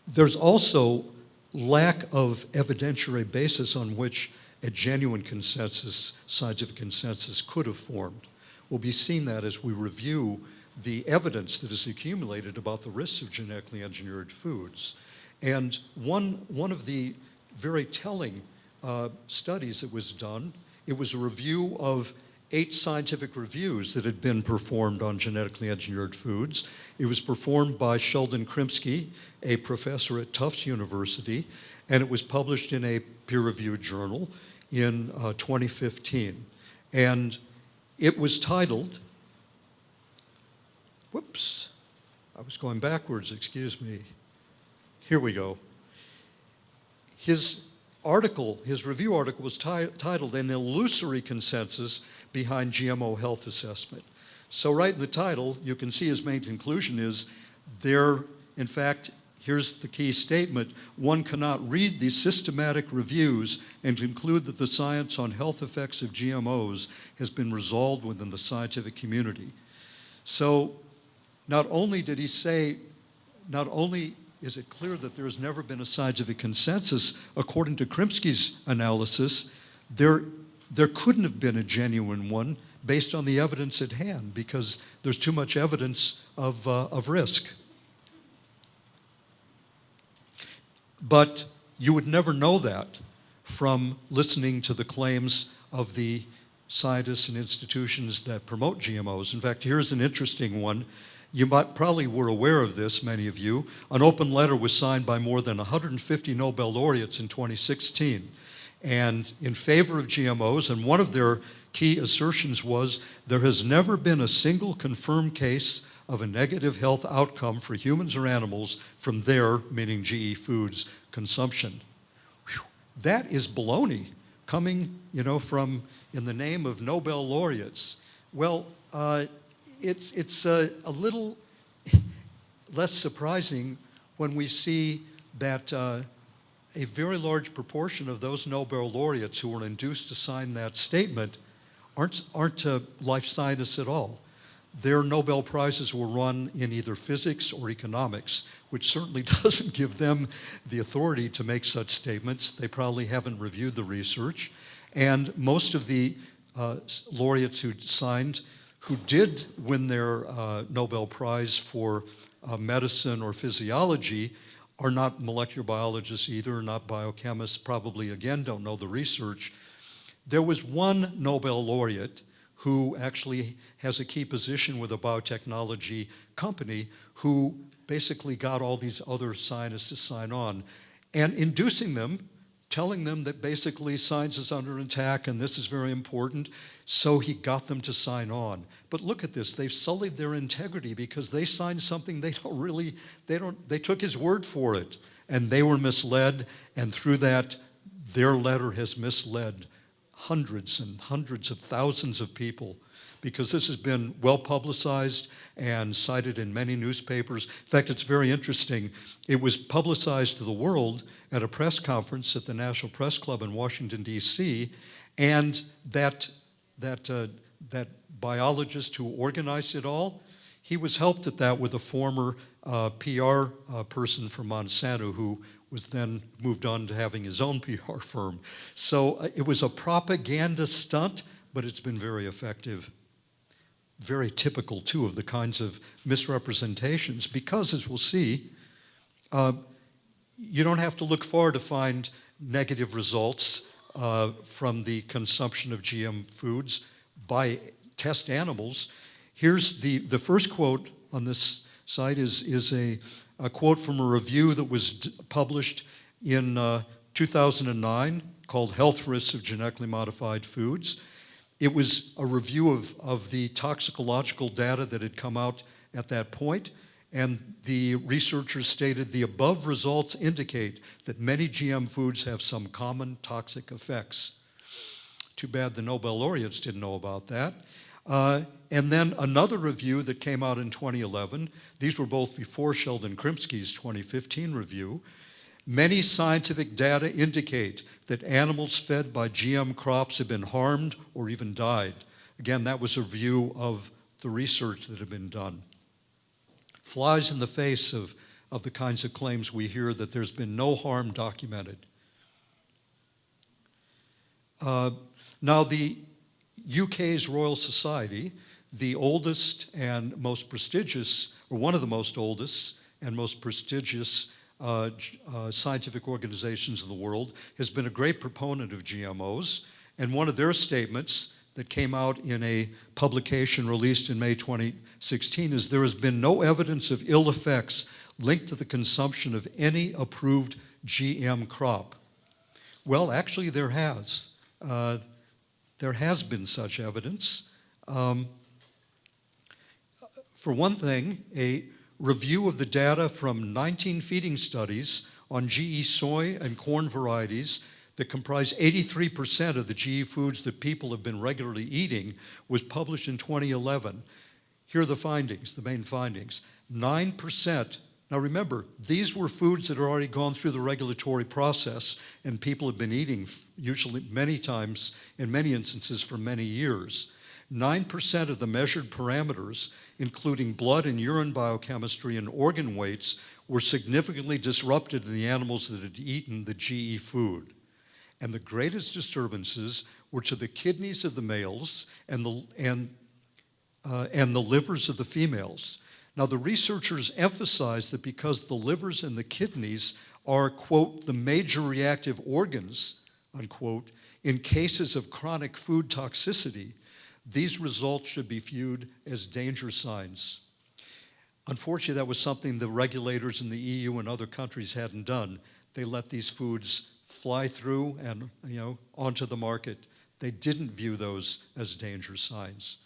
There's also lack of evidentiary basis on which a genuine consensus, scientific consensus, could have formed. We'll be seeing that as we review the evidence that is accumulated about the risks of genetically engineered foods. And one of the very telling studies that was done, it was a review of 8 scientific reviews that had been performed on genetically engineered foods. It was performed by Sheldon Krimsky, a professor at Tufts University, and it was published in a peer-reviewed journal in 2015. And it was titled, whoops, I was going backwards, excuse me. Here we go. His review article was titled An Illusory Consensus Behind GMO Health Assessment. So right in the title, you can see his main conclusion is in fact, here's the key statement: one cannot read these systematic reviews and conclude that the science on health effects of GMOs has been resolved within the scientific community. So not only did he say, not only is it clear that there's never been a scientific consensus, according to Krimsky's analysis, there couldn't have been a genuine one based on the evidence at hand, because there's too much evidence of risk. But you would never know that from listening to the claims of the scientists and institutions that promote GMOs. In fact, here's an interesting one. You probably were aware of this, many of you. An open letter was signed by more than 150 Nobel laureates in 2016, and in favor of GMOs, and one of their key assertions was there has never been a single confirmed case of a negative health outcome for humans or animals from their, meaning GE Foods, consumption. Whew. That is baloney coming, from in the name of Nobel laureates. Well, it's a little less surprising when we see that a very large proportion of those Nobel laureates who were induced to sign that statement aren't life scientists at all. Their Nobel Prizes were run in either physics or economics, which certainly doesn't give them the authority to make such statements. They probably haven't reviewed the research. And most of the laureates who signed, who did win their Nobel Prize for medicine or physiology, are not molecular biologists either, not biochemists, probably again don't know the research. There was one Nobel laureate who actually has a key position with a biotechnology company who basically got all these other scientists to sign on, and inducing them, telling them that basically science is under attack and this is very important, so he got them to sign on. But look at this, they've sullied their integrity because they signed something they took his word for it, and they were misled, and through that, their letter has misled hundreds and hundreds of thousands of people, because this has been well publicized and cited in many newspapers. In fact, it's very interesting. It was publicized to the world at a press conference at the National Press Club in Washington, D.C., and that biologist who organized it all, he was helped at that with a former PR person from Monsanto who was then moved on to having his own PR firm. So it was a propaganda stunt, but it's been very effective. Very typical, too, of the kinds of misrepresentations, because, as we'll see, you don't have to look far to find negative results from the consumption of GM foods by test animals. Here's the first quote on this site is a quote from a review that was published in 2009 called Health Risks of Genetically Modified Foods. It was a review of the toxicological data that had come out at that point, and the researchers stated the above results indicate that many GM foods have some common toxic effects. Too bad the Nobel laureates didn't know about that. And then another review that came out in 2011, these were both before Sheldon Krimsky's 2015 review. Many scientific data indicate that animals fed by GM crops have been harmed or even died. Again, that was a review of the research that had been done. Flies in the face of of the kinds of claims we hear that there's been no harm documented. Now, the UK's Royal Society, the oldest and most prestigious, or one of the most oldest and most prestigious scientific organizations in the world, has been a great proponent of GMOs. And one of their statements that came out in a publication released in May 2016 is there has been no evidence of ill effects linked to the consumption of any approved GM crop. Well, actually there has. There has been such evidence. For one thing, a review of the data from 19 feeding studies on GE soy and corn varieties that comprise 83% of the GE foods that people have been regularly eating was published in 2011. Here are the findings, the main findings. 9%, now remember, these were foods that had already gone through the regulatory process and people have been eating usually many times, in many instances for many years. 9% of the measured parameters, including blood and urine biochemistry and organ weights, were significantly disrupted in the animals that had eaten the GE food. And the greatest disturbances were to the kidneys of the males and the livers of the females. Now, the researchers emphasized that because the livers and the kidneys are, quote, the major reactive organs, unquote, in cases of chronic food toxicity, these results should be viewed as danger signs. Unfortunately, that was something the regulators in the EU and other countries hadn't done. They let these foods fly through and, onto the market. They didn't view those as danger signs.